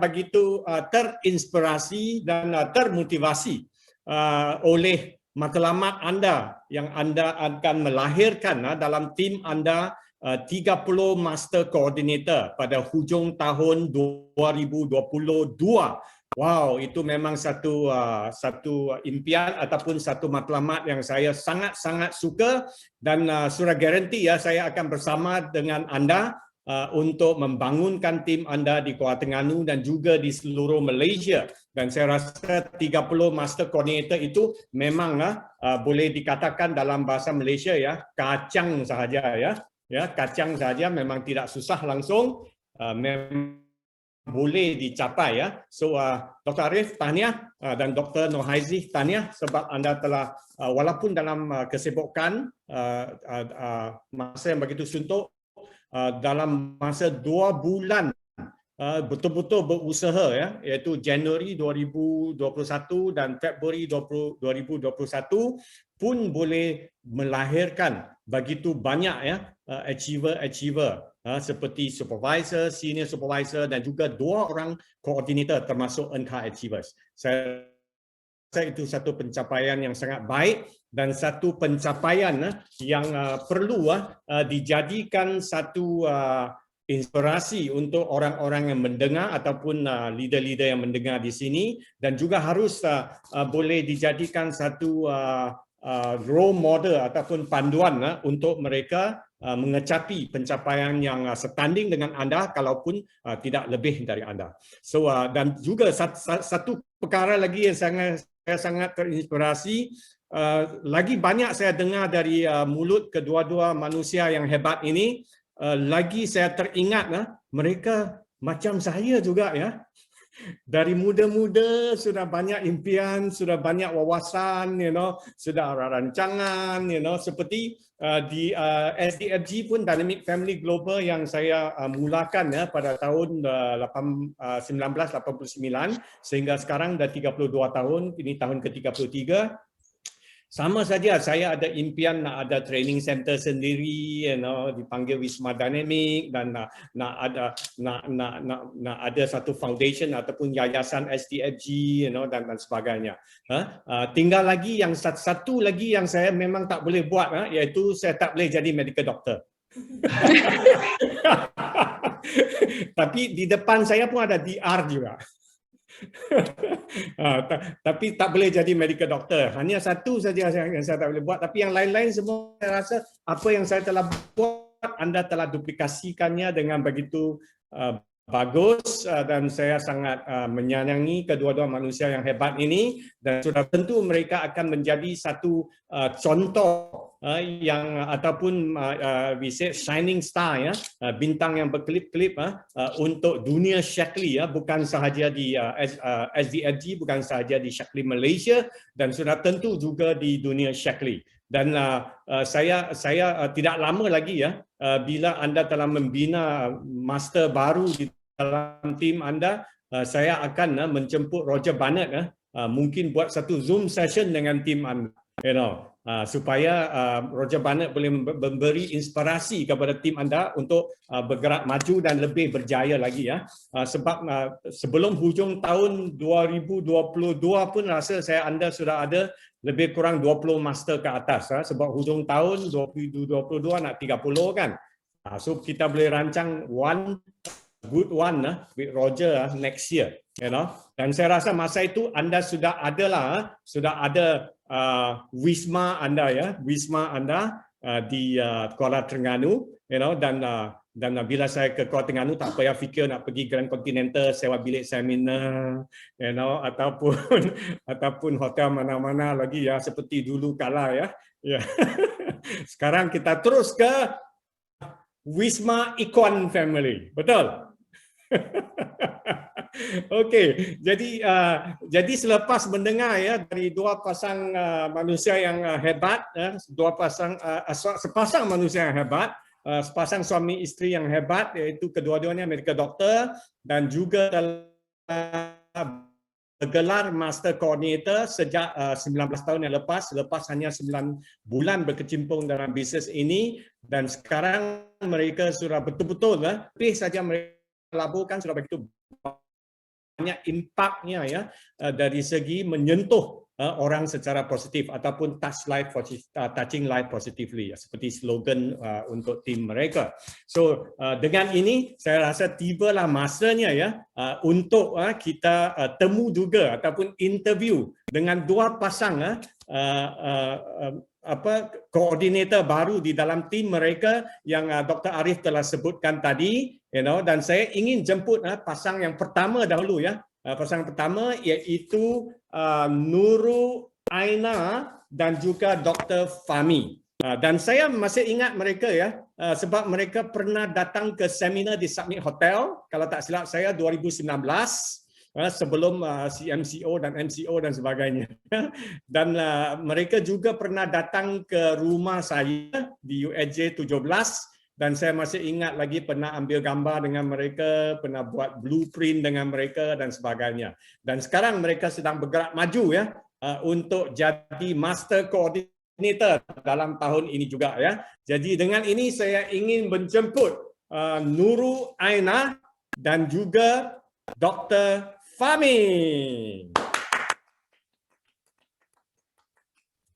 begitu terinspirasi dan termotivasi oleh matlamat anda yang anda akan melahirkan dalam tim anda 30 Master Coordinator pada hujung tahun 2022. Wow, itu memang satu impian ataupun satu matlamat yang saya sangat-sangat suka, dan sudah garanti ya saya akan bersama dengan anda untuk membangunkan tim anda di Kuala Terengganu dan juga di seluruh Malaysia. Dan saya rasa 30 Master Coordinator itu memang boleh dikatakan dalam bahasa Malaysia ya, kacang sahaja ya. Ya, kacang saja, memang tidak susah langsung, memang boleh dicapai ya. So Dr. Arif tahniah dan Dr. Nurhaizi tahniah sebab anda telah walaupun dalam kesibukan masa yang begitu suntuk, dalam masa 2 bulan betul-betul berusaha ya, iaitu Januari 2021 dan Februari 2021 pun boleh melahirkan begitu banyak ya achiever seperti supervisor, senior supervisor dan juga 2 orang koordinator termasuk NCAR Achievers. Saya rasa itu satu pencapaian yang sangat baik dan satu pencapaian yang perlu dijadikan satu inspirasi untuk orang-orang yang mendengar ataupun leader-leader yang mendengar di sini, dan juga harus boleh dijadikan satu role model ataupun panduan untuk mereka mengecapi pencapaian yang setanding dengan anda kalaupun tidak lebih dari anda. So dan juga satu perkara lagi yang saya sangat terinspirasi, lagi banyak saya dengar dari mulut kedua-dua manusia yang hebat ini, lagi saya teringat mereka macam saya juga ya. Dari muda-muda sudah banyak impian, sudah banyak wawasan, sudah ada rancangan, seperti di SDFG pun, Dynamic Family Global, yang saya mulakan ya pada tahun 1989 sehingga sekarang dah 32 tahun, ini tahun ke-33. Sama saja, saya ada impian nak ada training center sendiri, dipanggil Wisma Dynamic, dan nak ada satu foundation ataupun yayasan SDFG, dan sebagainya. Tinggal lagi yang satu lagi yang saya memang tak boleh buat, iaitu saya tak boleh jadi medical doctor. Tapi di depan saya pun ada DR juga. Tapi tak boleh jadi medical doctor. Hanya satu saja yang saya tak boleh buat. Tapi yang lain-lain semua saya rasa apa yang saya telah buat, anda telah duplikasikannya dengan begitu bagus, dan saya sangat menyayangi kedua-dua manusia yang hebat ini, dan sudah tentu mereka akan menjadi satu contoh yang ataupun we say shining star ya, bintang yang berkelip-kelip untuk dunia Shaklee ya, bukan sahaja di SDFG, bukan sahaja di Shaklee Malaysia, dan sudah tentu juga di dunia Shaklee. Dan saya tidak lama lagi ya, bila anda telah membina master baru di dalam tim anda, saya akan menjemput Roger Barnett mungkin buat satu Zoom session dengan tim anda, supaya Roger Barnett boleh memberi inspirasi kepada tim anda untuk bergerak maju dan lebih berjaya lagi ya. Sebab sebelum hujung tahun 2022 pun rasa anda sudah ada lebih kurang 20 master ke atas, sebab hujung tahun 2022 nak 30 kan. So kita boleh rancang one good one with Roger next year, Dan saya rasa masa itu anda sudah ada wisma anda ya, wisma anda di Kuala Terengganu, dan bila saya ke Kuala Terengganu tak payah fikir nak pergi Grand Continental sewa bilik seminar, ataupun hotel mana-mana lagi ya seperti dulu kala ya. Sekarang kita terus ke Wisma Icon Family, betul? Okey, jadi selepas mendengar ya dari dua pasang manusia yang hebat, sepasang manusia yang hebat, sepasang suami isteri yang hebat, iaitu kedua-duanya medical doctor dan juga bergelar Master Coordinator sejak 19 tahun yang lepas hanya 9 bulan berkecimpung dalam bisnes ini, dan sekarang mereka sudah betul-betul lebih saja mereka laburkan sudah begitu banyak impaknya ya dari segi menyentuh orang secara positif ataupun touching life positively seperti slogan untuk tim mereka. So dengan ini saya rasa tibalah masanya ya untuk kita temu juga ataupun interview dengan dua pasang koordinator baru di dalam tim mereka yang Dr. Arif telah sebutkan tadi, dan saya ingin jemput pasang yang pertama dahulu ya. Pasang pertama iaitu Nurul Aina dan juga Dr. Fahmi. Dan saya masih ingat mereka ya, sebab mereka pernah datang ke seminar di Summit Hotel, kalau tak silap saya 2019, sebelum CMCO dan MCO dan sebagainya. Dan mereka juga pernah datang ke rumah saya di UAJ 17, dan saya masih ingat lagi pernah ambil gambar dengan mereka, pernah buat blueprint dengan mereka dan sebagainya. Dan sekarang mereka sedang bergerak maju ya untuk jadi master coordinator dalam tahun ini juga ya. Jadi dengan ini saya ingin menjemput Nurul Aina dan juga Dr. Fahmi.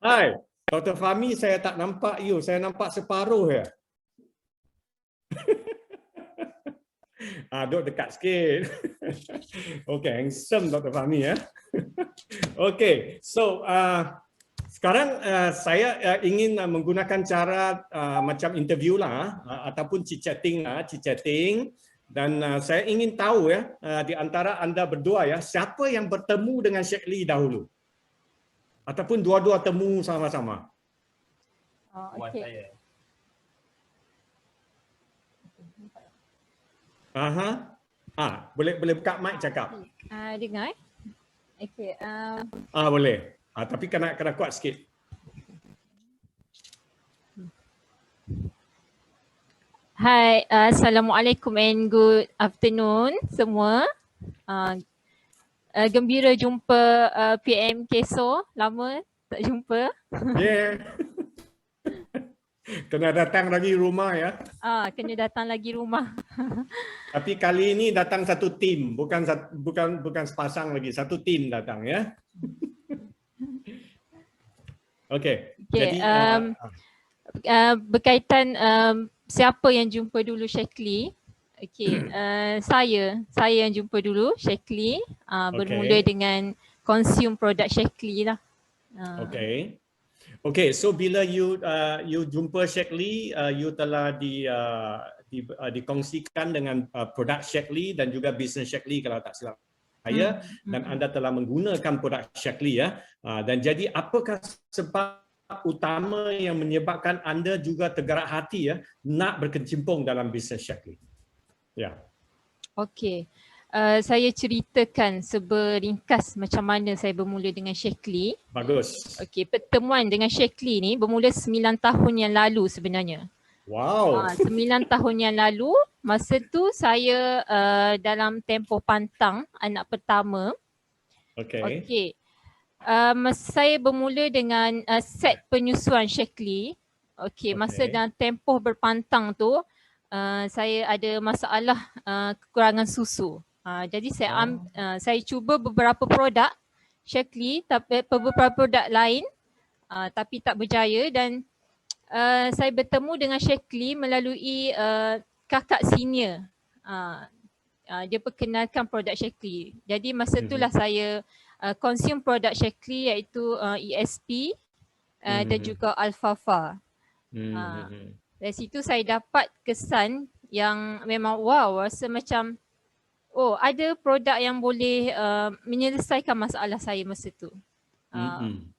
Hai, Dr. Fahmi, saya tak nampak you, saya nampak separuh ya. Duduk dekat sikit. Okay, handsome Dr. Fahmi ya. Okay, so sekarang saya ingin menggunakan cara macam interview lah ataupun chit-chatting. Dan saya ingin tahu ya di antara anda berdua ya, siapa yang bertemu dengan Sheikh Lee dahulu? Ataupun dua-dua temu sama-sama? Okay. Boleh buka mic cakap. Dengar? Okey. Boleh. Tapi kena kuat sikit. Hai, Assalamualaikum and good afternoon semua. Gembira jumpa PM Keso, lama tak jumpa. Yeah. Kena datang lagi rumah ya. Kena datang lagi rumah. Tapi kali ini datang satu tim, bukan sepasang lagi, satu tim datang ya. Okey. Jadi berkaitan siapa yang jumpa dulu Sheikh Lee? Okey, saya yang jumpa dulu Sheikh Lee, bermula dengan consume produk Sheikh Lee lah. Okay, so bila you jumpa Sheikh Lee, you telah dikongsikan dengan produk Sheikh Lee dan juga bisnes Sheikh Lee kalau tak silap saya, dan anda telah menggunakan produk Sheikh Lee ya. Dan jadi apakah sebab utama yang menyebabkan anda juga tergerak hati ya nak berkecimpung dalam bisnes Sheikh Lee? Ya. Okey. Saya ceritakan seberingkas macam mana saya bermula dengan Sheikh Lee. Bagus. Okey, pertemuan dengan Sheikh Lee ni bermula 9 tahun yang lalu sebenarnya. Wow. 9 tahun yang lalu, masa tu saya dalam tempoh pantang anak pertama. Okey. Saya bermula dengan set penyusuan Sheikh Lee. Okey, masa dalam tempoh berpantang tu saya ada masalah kekurangan susu. Jadi saya cuba beberapa produk Sheikh Lee, tapi beberapa produk lain tapi tak berjaya, dan saya bertemu dengan Sheikh Lee melalui kakak senior. Dia perkenalkan produk Sheikh Lee. Jadi masa itulah saya consume produk Sheikh Lee, iaitu ESP dan juga Alfalfa. Dari situ saya dapat kesan yang memang wow, rasa macam ada produk yang boleh menyelesaikan masalah saya masa tu.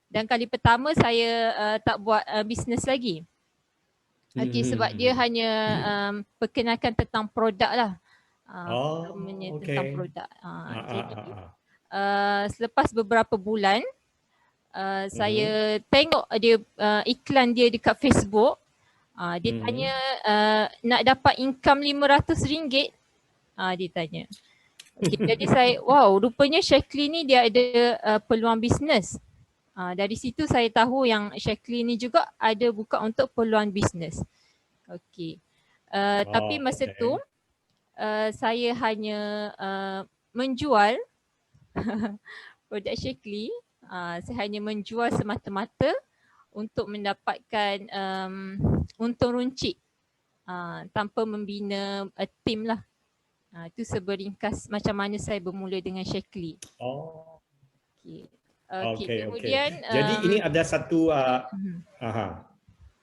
Dan kali pertama saya tak buat bisnes lagi. Sebab dia hanya perkenalkan tentang produk lah. Tentang produk. Jadi selepas beberapa bulan saya tengok dia iklan dia dekat Facebook. Dia tanya nak dapat income RM500. Dia tanya. Jadi saya, rupanya Sheikh Lee ni dia ada peluang bisnes. Dari situ saya tahu yang Sheikh Lee ni juga ada buka untuk peluang bisnes. Tapi masa tu saya hanya menjual produk Shaklee, saya hanya menjual semata-mata untuk mendapatkan untung runcit tanpa membina tim lah. Itu seberingkas macam mana saya bermula dengan Shaklee. Oh. Okay. Okey, Kemudian jadi ini ada satu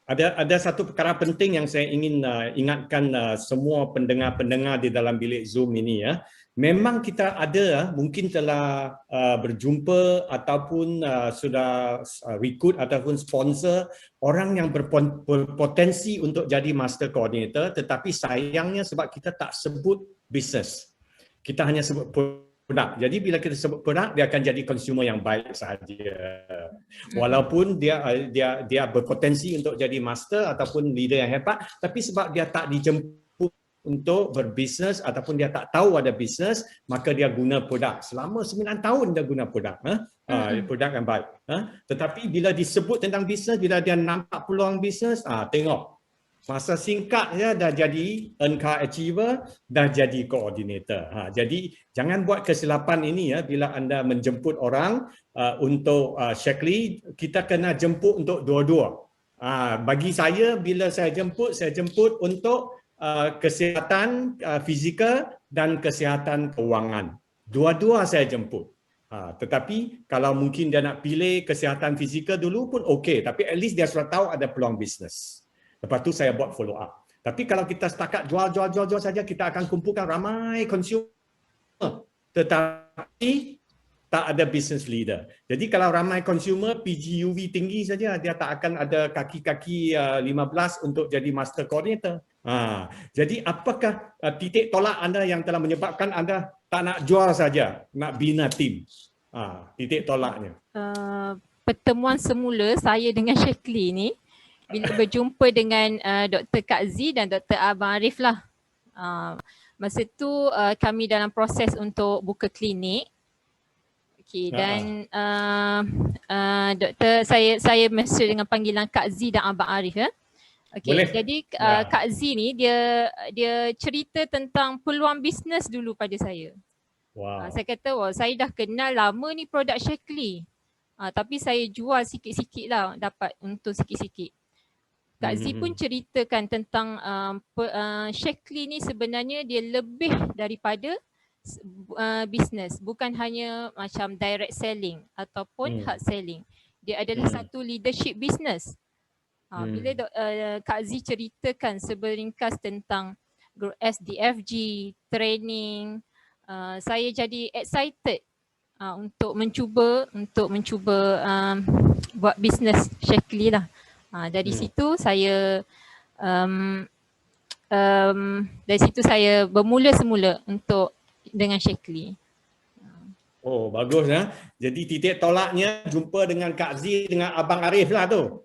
ada satu perkara penting yang saya ingin ingatkan semua pendengar-pendengar di dalam bilik Zoom ini ya. Memang kita ada mungkin telah berjumpa ataupun sudah recruit ataupun sponsor orang yang berpotensi untuk jadi master coordinator, tetapi sayangnya sebab kita tak sebut business. Kita hanya sebut produk. Jadi bila kita sebut produk, dia akan jadi consumer yang baik sahaja. Walaupun dia berpotensi untuk jadi master ataupun leader yang hebat, tapi sebab dia tak dijemput untuk berbisnes ataupun dia tak tahu ada bisnes, maka dia guna produk. Selama 9 tahun dia guna produk. Produk yang baik. Tetapi bila disebut tentang bisnes, bila dia nampak peluang bisnes, tengok. Masa singkat dia dah jadi earn-car achiever, dah jadi coordinator. Jadi jangan buat kesilapan ini ya, bila anda menjemput orang untuk Shaklee, kita kena jemput untuk dua-dua. Bagi saya, bila saya jemput untuk kesihatan fizikal dan kesihatan kewangan. Dua-dua saya jemput. Tetapi kalau mungkin dia nak pilih kesihatan fizikal dulu pun okey, tapi at least dia sudah tahu ada peluang bisnes. Lepas tu saya buat follow up. Tapi kalau kita setakat jual saja, kita akan kumpulkan ramai consumer. Tetapi tak ada business leader. Jadi kalau ramai consumer, PGUV tinggi saja, dia tak akan ada kaki-kaki 15 untuk jadi master coordinator. Jadi apakah titik tolak anda yang telah menyebabkan anda tak nak jual saja, nak bina tim? Titik tolaknya. Pertemuan semula saya dengan Shaklee ni, bila berjumpa dengan Dr. Kak Z dan Dr. Abang Arif lah. Masa tu kami dalam proses untuk buka klinik. Okay, dan doktor saya mesra dengan panggilan Kak Z dan Abang Arif ya. Okay, jadi Kak Z ni dia cerita tentang peluang bisnes dulu pada saya. Wow. Saya kata, saya dah kenal lama ni produk Shaklee. Tapi saya jual sikit-sikit lah, dapat untung sikit-sikit. Kak Z pun ceritakan tentang Shaklee ni sebenarnya dia lebih daripada business, bukan hanya macam direct selling ataupun hard selling. Dia adalah satu leadership business. Bila Kak Z ceritakan seberingkas tentang SDFG, training, saya jadi excited untuk mencuba buat business Shaklee lah. Dari situ saya bermula semula untuk dengan Shaklee. Oh, bagus ya. Jadi titik tolaknya jumpa dengan Kak Z dengan Abang Arif lah tu.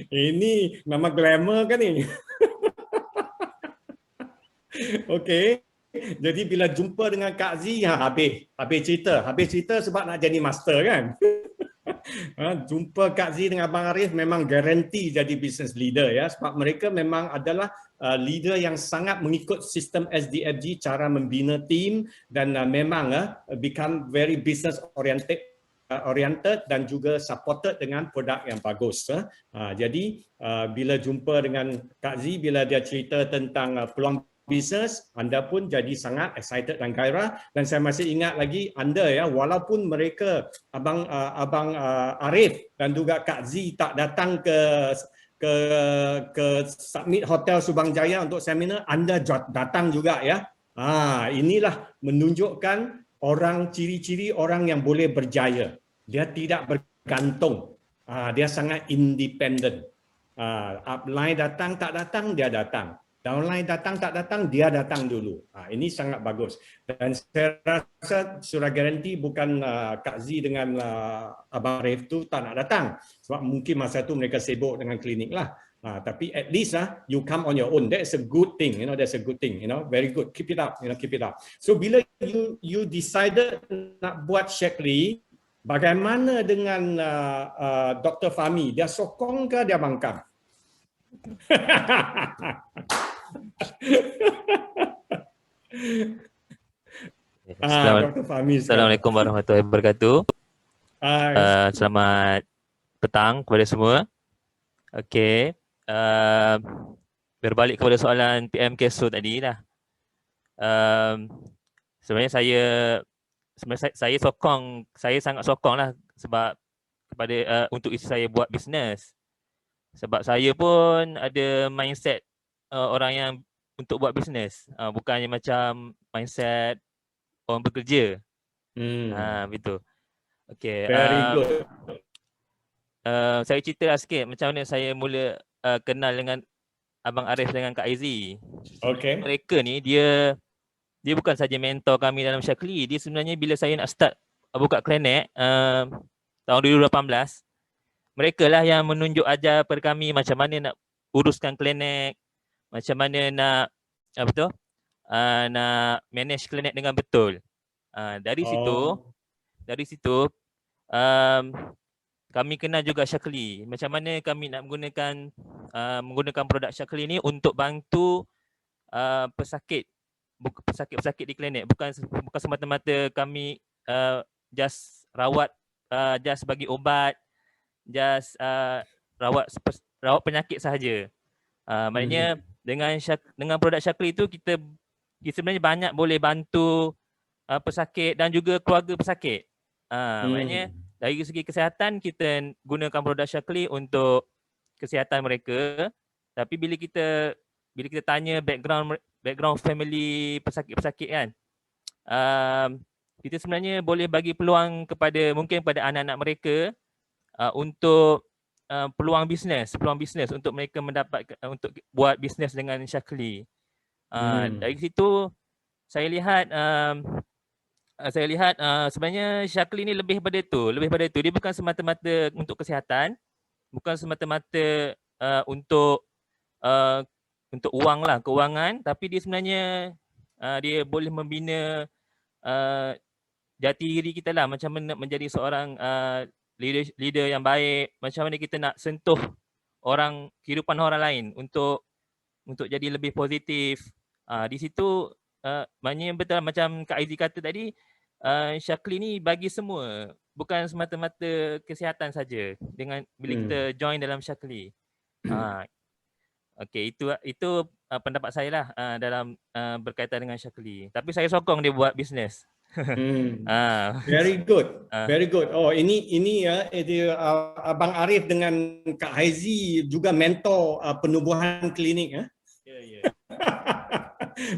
Ini nama glamour kan ni? Okey. Jadi bila jumpa dengan Kak Z, habis cerita sebab nak jadi master kan. Jumpa Kak Z dengan Abang Arif memang garanti jadi business leader ya, sebab mereka memang adalah leader yang sangat mengikut sistem SDFG, cara membina tim, dan memang become very business oriented dan juga supported dengan produk yang bagus. Jadi bila jumpa dengan Kak Z, bila dia cerita tentang peluang bisnes, anda pun jadi sangat excited dan gairah. Dan saya masih ingat lagi anda ya, walaupun mereka Abang Arif dan juga Kak Z tak datang ke Summit Hotel Subang Jaya untuk seminar, anda datang juga ya. Inilah menunjukkan ciri-ciri orang yang boleh berjaya. Dia tidak bergantung. Dia sangat independent. Upline datang tak datang, dia datang. Downline datang tak datang, dia datang dulu. Ini sangat bagus. Dan saya rasa sudah garanti bukan Kak Z dengan Abang Arif tu tak nak datang. Sebab mungkin masa tu mereka sibuk dengan klinik lah. Tapi at least you come on your own. That's a good thing. That's a good thing. Very good. Keep it up. Keep it up. So bila you decided nak buat Shaklee, bagaimana dengan Dr. Fahmi? Dia sokong ke dia bangkang? Dr. Fahmi. Assalamualaikum warahmatullahi wabarakatuh. Selamat petang kepada semua. Okey. Berbalik kepada soalan PM Keso tadi lah. Sebenarnya saya sangat sokong lah sebab kepada untuk isteri saya buat bisnes. Sebab saya pun ada mindset orang yang untuk buat bisnes, bukannya macam mindset orang bekerja. Betul. Okey. Very good. Saya ceritalah sikit macam mana saya mula kenal dengan Abang Arif dengan Kak Aizi. Okey. Mereka ni dia bukan saja mentor kami dalam Syakli. Dia sebenarnya bila saya nak start buka klinik tahun 2018, mereka lah yang menunjuk ajar kepada kami macam mana nak uruskan klinik, macam mana nak nak manage klinik dengan betul. Dari situ kami kenal juga Syakli. Macam mana kami nak menggunakan produk Syakli ni untuk bantu pesakit di klinik. Bukan semata-mata kami just rawat, just bagi ubat, just rawat penyakit sahaja. Maknanya dengan produk Syakli itu kita sebenarnya banyak boleh bantu pesakit dan juga keluarga pesakit. Maknanya dari segi kesihatan kita gunakan produk Syakli untuk kesihatan mereka. Tapi bila kita tanya background family pesakit-pesakit kan, kita sebenarnya boleh bagi peluang kepada anak-anak mereka untuk peluang bisnes untuk mereka mendapatkan untuk buat bisnes dengan Syakli. Dari situ saya lihat sebenarnya Syakli ni lebih pada itu. Dia bukan semata-mata untuk kesihatan, bukan semata-mata untuk kewangan, tapi dia sebenarnya dia boleh membina jati diri kita lah, macam mana menjadi seorang leader yang baik, macam mana kita nak sentuh kehidupan orang lain untuk jadi lebih positif. Di situ maknanya betul macam Kak Aizi kata tadi, Syakli ni bagi semua, bukan semata-mata kesihatan saja dengan bila kita join dalam Syakli. Okey, itu pendapat saya lah dalam berkaitan dengan Syakli. Tapi saya sokong dia buat bisnes. Very good. Very good. Oh, ini ya, Abang Arif dengan Kak Haizi juga mentor penubuhan klinik ya. Ya.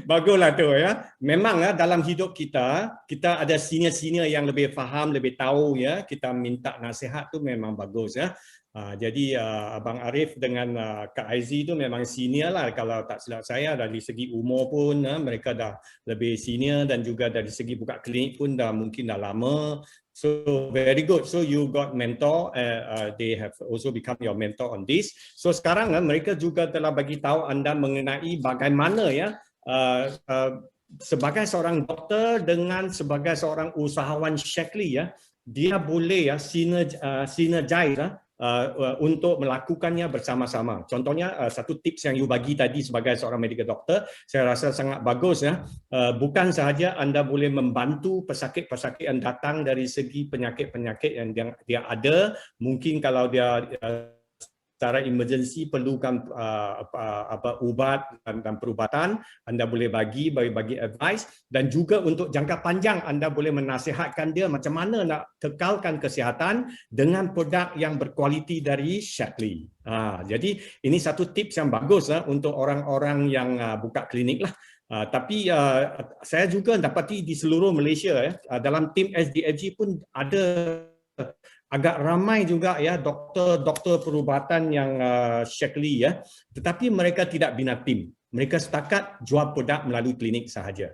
Baguslah tu ya. Memang dalam hidup kita ada senior-senior yang lebih faham, lebih tahu ya. Kita minta nasihat tu memang bagus ya. Jadi Abang Arif dengan Kak Aizi tu memang senior lah. Kalau tak silap saya dari segi umur pun mereka dah lebih senior, dan juga dari segi buka klinik pun mungkin dah lama. So very good. So you got mentor. They have also become your mentor on this. So sekarang mereka juga telah bagi tahu anda mengenai bagaimana ya sebagai seorang doktor dengan sebagai seorang usahawan Syakli ya, dia boleh ya synergize untuk melakukannya bersama-sama. Contohnya satu tips yang you bagi tadi sebagai seorang medical doctor, saya rasa sangat bagus ya. Bukan sahaja anda boleh membantu pesakit-pesakit yang datang dari segi penyakit-penyakit yang dia ada, mungkin kalau dia secara emergency perlukan ubat dan perubatan, anda boleh bagi advice, dan juga untuk jangka panjang anda boleh menasihatkan dia macam mana nak kekalkan kesihatan dengan produk yang berkualiti dari Syakli. Jadi ini satu tips yang bagus untuk orang-orang yang buka klinik lah. Tapi saya juga dapati di seluruh Malaysia dalam tim SDFG pun ada agak ramai juga ya doktor perubatan yang Syakli ya, tetapi mereka tidak bina tim. Mereka setakat jual produk melalui klinik sahaja.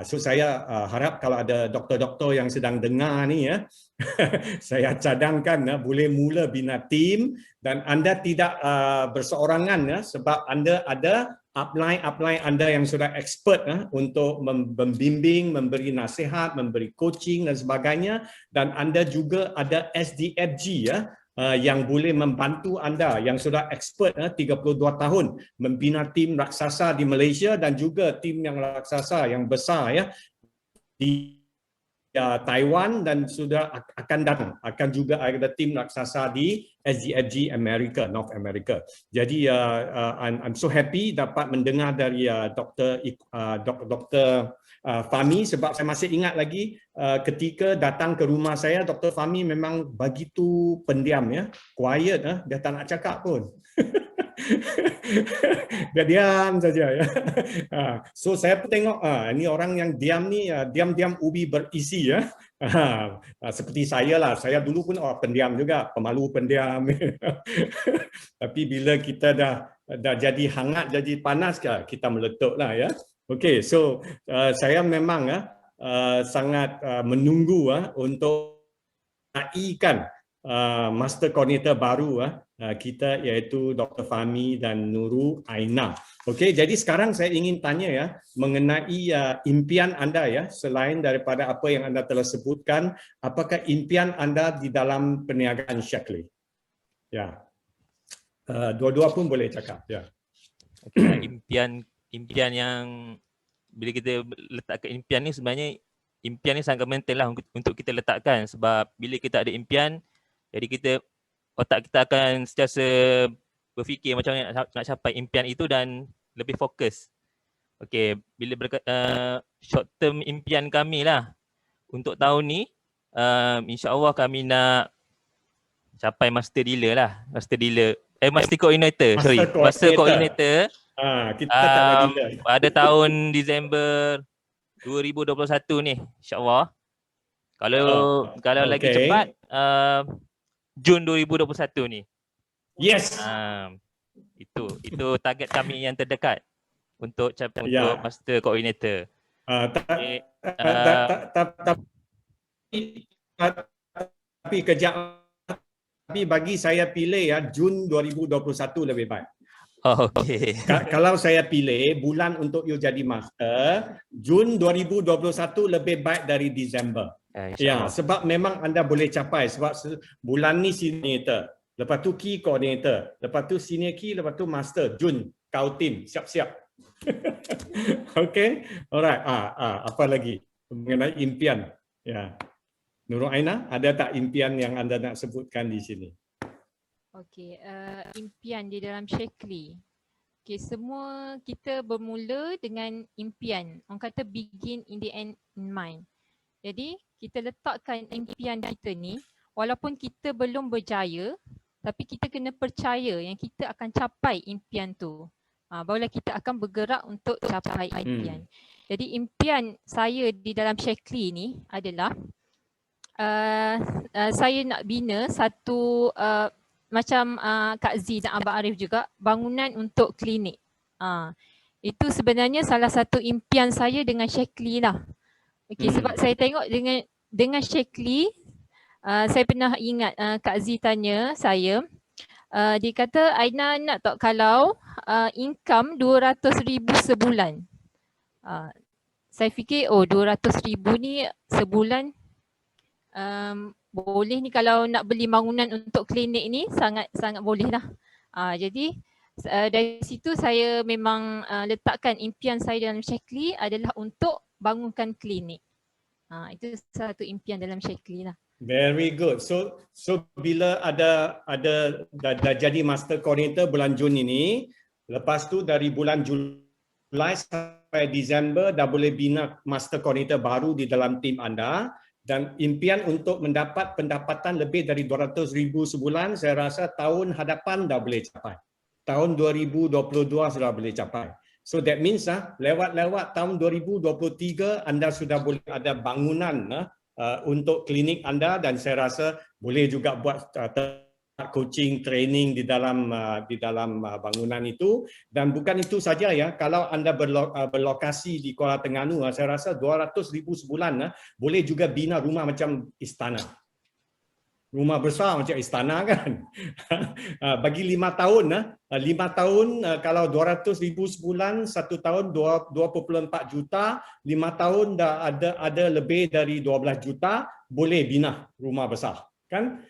So saya harap kalau ada doktor-doktor yang sedang dengar ni ya, saya cadangkan boleh mula bina tim, dan anda tidak berseorangan ya, sebab anda ada upline anda yang sudah expert untuk membimbing, memberi nasihat, memberi coaching dan sebagainya, dan anda juga ada SDFG ya, yang boleh membantu anda yang sudah expert 32 tahun membina tim raksasa di Malaysia, dan juga tim yang raksasa yang besar ya di Taiwan dan sudah akan datang, akan juga ada tim raksasa di SGFG America, North America. Jadi I'm so happy dapat mendengar dari Dr. Fahmi, sebab saya masih ingat lagi ketika datang ke rumah saya, Dr. Fahmi memang begitu pendiam, ya, quiet, dia tak nak cakap pun. Dia diam saja, ya. So saya pun tengok ini orang yang diam ni, diam-diam ubi berisi, ya. Seperti saya lah, saya dulu pun pendiam juga, pemalu pendiam. Tapi bila kita dah jadi hangat, jadi panas, kita meletup lah, ya. Okay, so saya memang sangat menunggu untuk naikkan Master Coordinator baru kita, iaitu Dr. Fahmi dan Nurul Aina. Okey, jadi sekarang saya ingin tanya, ya, mengenai impian anda, ya, selain daripada apa yang anda telah sebutkan, apakah impian anda di dalam perniagaan Shaklee? Ya, dua-dua pun boleh cakap, ya. Okay, impian yang bila kita letakkan impian ni, sebenarnya impian ni sangat penting lah untuk kita letakkan, sebab bila kita ada impian, jadi otak kita akan sentiasa berfikir macam mana nak capai impian itu dan lebih fokus. Okey, bila short term impian kami lah untuk tahun ni, insya-Allah kami nak capai master dealer lah, master coordinator, master coordinator. Kita tak ada dealer. Pada tahun Disember 2021 ni, insya-Allah. Kalau lagi cepat, Jun 2021 ni. Yes. Itu target kami yang terdekat untuk capai untuk master coordinator. Tapi kejap, tapi bagi saya pilih, ya, Jun 2021 lebih baik. Oh, okey. Kalau saya pilih bulan untuk you jadi master, Jun 2021 lebih baik dari Disember. Ya, sebab memang anda boleh capai, sebab bulan ni senior, lepas tu key coordinator, lepas tu senior key, lepas tu master. Jun, kau tim, siap-siap. Okey, alright. Apa lagi mengenai impian? Ya, Nurul Aina, ada tak impian yang anda nak sebutkan di sini? Okey, impian di dalam Shaklee. Okey, semua kita bermula dengan impian. Orang kata begin in the end in mind. Jadi kita letakkan impian kita ni, walaupun kita belum berjaya, tapi kita kena percaya yang kita akan capai impian tu. Barulah kita akan bergerak untuk capai impian. Jadi impian saya di dalam Shaklee ni adalah saya nak bina satu macam Kak Z dan Abang Arif juga, bangunan untuk klinik. Itu sebenarnya salah satu impian saya dengan Shaklee lah. Okey, sebab saya tengok dengan Shaklee, saya pernah ingat Kak Z tanya saya, dia kata, Aina nak tak kalau income 200,000 sebulan. Saya fikir, 200,000 ni sebulan boleh ni, kalau nak beli bangunan untuk klinik ni sangat boleh lah. Jadi dari situ saya memang letakkan impian saya dalam Shaklee adalah untuk bangunkan klinik. Itu satu impian dalam Shaklee lah. Very good. So bila ada dah jadi master coordinator bulan Jun ini, lepas tu dari bulan Julai sampai Disember dah boleh bina master coordinator baru di dalam tim anda, dan impian untuk mendapat pendapatan lebih dari 200,000 sebulan, saya rasa tahun hadapan dah boleh capai. Tahun 2022 sudah boleh capai. So that means lewat tahun 2023 anda sudah boleh ada bangunan untuk klinik anda, dan saya rasa boleh juga buat coaching training di dalam bangunan itu. Dan bukan itu saja, ya, kalau anda berlokasi di Kuala Terengganu, saya rasa 200,000 sebulan boleh juga bina rumah macam istana. Rumah besar macam istana, kan. Bagi 5 tahun, 5 tahun kalau 200,000 sebulan, 1 tahun 2.4 juta, 5 tahun dah ada lebih dari 12 juta, boleh bina rumah besar, kan.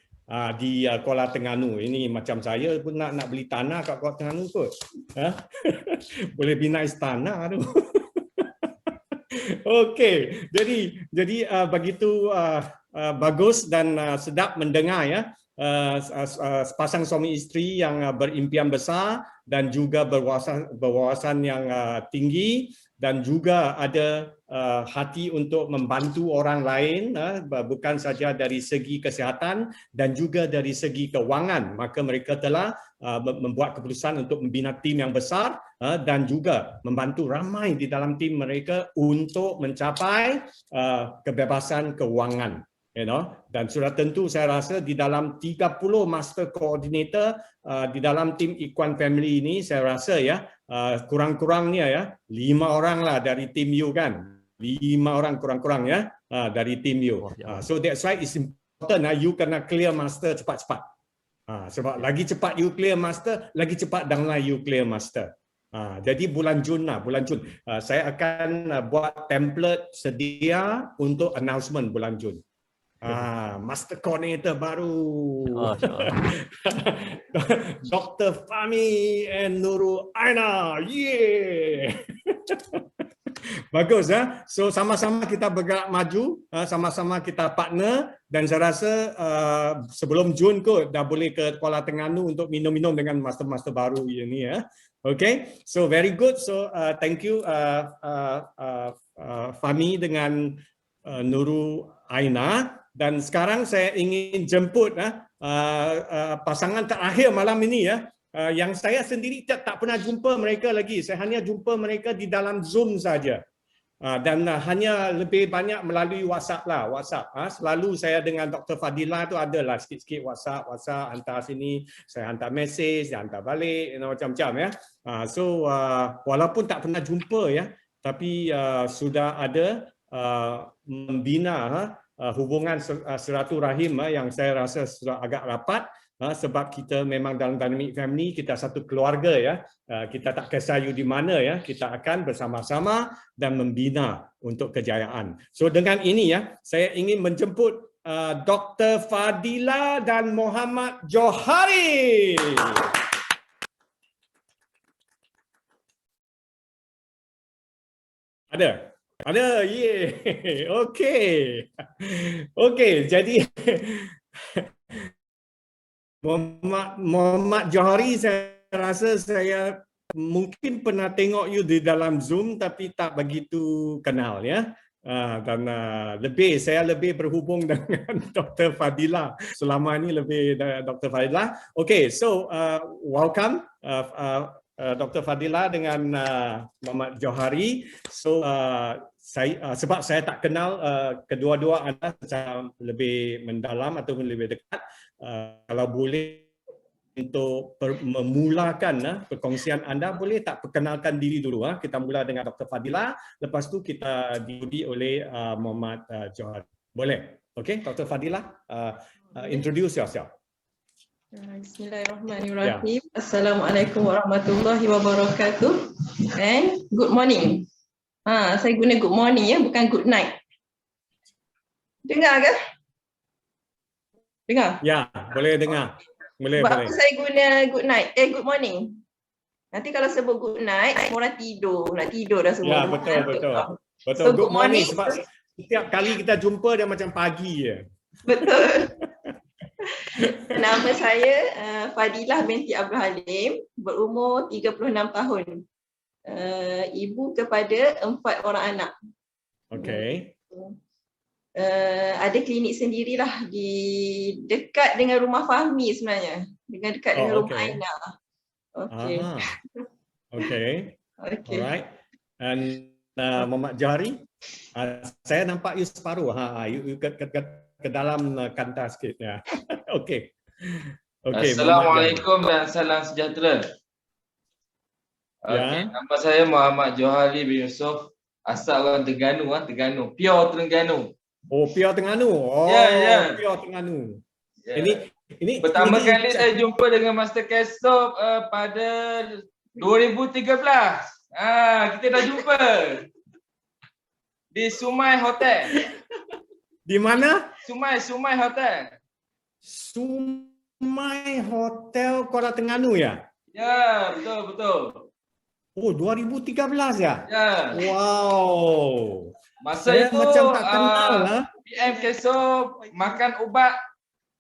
Di Kuala Terengganu ini, macam saya pun nak beli tanah kat Kuala Terengganu kot. Boleh bina istana tu. Okey, jadi begitu bagus dan sedap mendengar ya, sepasang suami isteri yang berimpian besar dan juga berwawasan yang tinggi dan juga ada hati untuk membantu orang lain, bukan saja dari segi kesihatan dan juga dari segi kewangan. Maka mereka telah membuat keputusan untuk membina tim yang besar dan juga membantu ramai di dalam tim mereka untuk mencapai kebebasan kewangan. Dan sudah tentu saya rasa di dalam 30 master coordinator di dalam tim Ikhwan Family ini, saya rasa ya kurang-kurangnya ya 5 orang lah dari tim you kan. 5 orang kurang-kurang ya dari tim you. So that's why it's important you kena clear master cepat-cepat. Sebab lagi cepat you clear master, lagi cepat downline you clear master. Jadi bulan Jun lah, bulan Jun. Saya akan buat template sedia untuk announcement bulan Jun. Master Coordinator baru. Dr. Fahmi and Nurul Aina. Yeah. Bagus ya. So sama-sama kita bergerak maju, sama-sama kita partner dan saya rasa sebelum Jun kot dah boleh ke Kuala Terengganu untuk minum-minum dengan master-master baru ini ya. Okay, so very good. So thank you Fahmi dengan Nurul Aina. Dan sekarang saya ingin jemput pasangan terakhir malam ini ya. Yang saya sendiri tak pernah jumpa mereka lagi. Saya hanya jumpa mereka di dalam Zoom saja. Dan hanya lebih banyak melalui WhatsApp lah. WhatsApp. Selalu saya dengan Dr. Fadila tu adalah sikit-sikit WhatsApp hantar sini, saya hantar mesej, saya hantar balik, macam-macam ya. So walaupun tak pernah jumpa ya, tapi sudah ada membina hubungan silaturahim yang saya rasa sudah agak rapat sebab kita memang dalam Dynamic Family, kita satu keluarga ya. Kita tak kisah you di mana ya, kita akan bersama-sama dan membina untuk kejayaan. So dengan ini ya, saya ingin menjemput Dr. Fadila dan Muhammad Johari. Ada, ye. Okey, jadi Muhammad Johari, saya rasa saya mungkin pernah tengok you di dalam Zoom tapi tak begitu kenal ya. Dan saya lebih berhubung dengan Dr. Fadila selama ini lebih Dr. Fadila. Okay, so welcome Dr. Fadila dengan Muhammad Johari. So sebab saya tak kenal kedua-dua anda secara lebih mendalam ataupun lebih dekat, kalau boleh untuk memulakan perkongsian anda, boleh tak perkenalkan diri dulu? Kita mula dengan Dr. Fadila, lepas tu kita diikuti oleh Muhammad Johari. Boleh? Okay, Dr. Fadila, introduce yourself. Bismillahirrahmanirrahim. Assalamualaikum warahmatullahi wabarakatuh. And good morning. Saya guna good morning ya, bukan good night. Dengar ke? Dengar? Ya, boleh dengar. Boleh. Saya guna good night, good morning. Nanti kalau sebut good night, orang tidur. Nak tidur dah semua. Ya, betul. So, good morning. Sebab setiap kali kita jumpa dia macam pagi je. Betul. Nama saya Fadilah binti Abdul Halim, berumur 36 tahun. Ibu kepada 4 orang anak. Okey. Ada klinik sendirilah di dekat dengan rumah Fahmi sebenarnya. Dekat dengan rumah Aina. Okey. Okey. Alright. And Muhammad Johari, saya nampak you separuh. You ke dalam kanta sikit ya. Okey. Assalamualaikum dan salam sejahtera. Okay, nama saya Muhammad Johari bin Yusof. Asal orang Terengganu, pure Terengganu. Oh, pure Terengganu. Oh, ya. Pure Terengganu. Yeah. Ini pertama kali saya jumpa dengan Master Kesop pada 2013. Kita dah jumpa di Sumai Hotel. Di mana? Sumai Hotel. Sumai Hotel Kuala Terengganu ya? Ya, betul. Oh, 2013 ya? Ya. Wow. Masa Saya itu macam tak kenal lah. PM Kesop makan ubat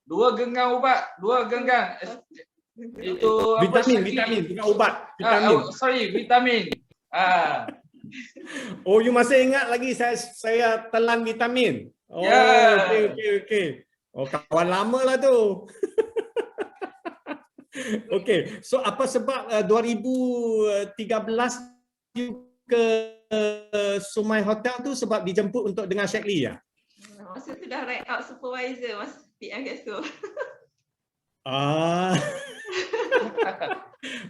2 genggam ubat, 2 genggam. Itu apa? Vitamin, bukan ubat. Vitamin. Vitamin. Oh, you masih ingat lagi saya telan vitamin? Oh, Ya. okey. Oh, kawan lama lah tu. Okey, so apa sebab 2013 you ke Sumai Hotel tu sebab dijemput untuk dengar Sheikh Lee ya? Masa tu dah rank up supervisor Mas PM Kesop.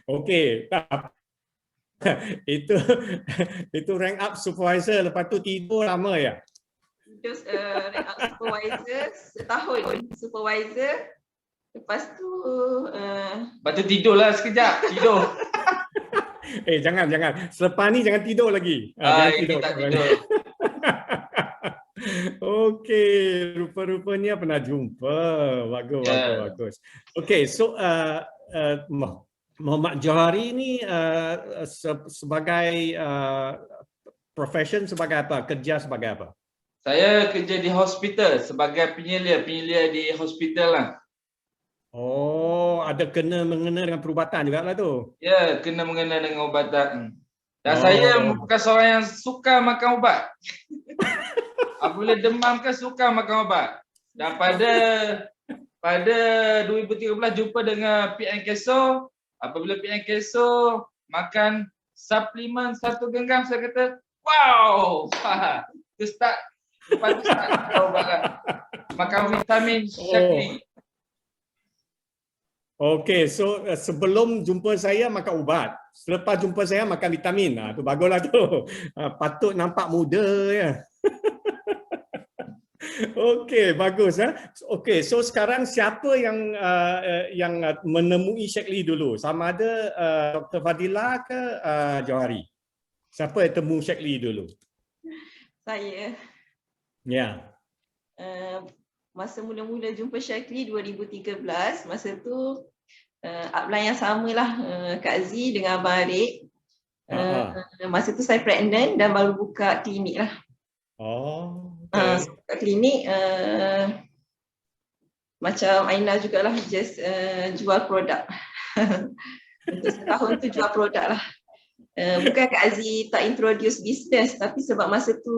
Okey, itu rank up supervisor, lepas tu tidur lama ya? Terus rank up supervisor setahun supervisor. Lepas tu Lepas tu tidurlah sekejap, tidur. Jangan. Selepas ni jangan tidur lagi. Jangan tidur. Tak tidur. Okey, rupa-rupanya pernah jumpa. Bagus. Okey, so Muhammad Johari ni sebagai profession sebagai apa? Kerja sebagai apa? Saya kerja di hospital sebagai penyelia di hospital lah. Oh, ada mengena dengan perubatan juga lah tu. Ya, kena mengena dengan ubatan. Dan saya bukan seorang yang suka makan ubat. Apabila demam kan suka makan ubat. Dan pada 2013 jumpa dengan PM Kesop. Apabila PM Kesop makan suplemen 1 genggam, saya kata, wow! Lepas tu start makan ubat lah. Makan vitamin Sheikh Lee. Okey, so sebelum jumpa saya makan ubat, selepas jumpa saya makan vitamin. Tu baguslah tu. Patut nampak muda ya. Okey, bagus Okey, so sekarang siapa yang menemui Sheikh Lee dulu? Sama ada Dr. Fadila ke Johari? Siapa yang temu Sheikh Lee dulu? saya Ya. masa mula-mula jumpa Sheikh Lee 2013, masa tu upline yang samalah Kak Z dengan Abang Arif. Masa tu saya pregnant dan baru buka klinik lah. Buka klinik macam Aina jugalah, just jual produk. Untuk setahun tu jual produk lah. Bukan Kak Z tak introduce business, tapi sebab masa tu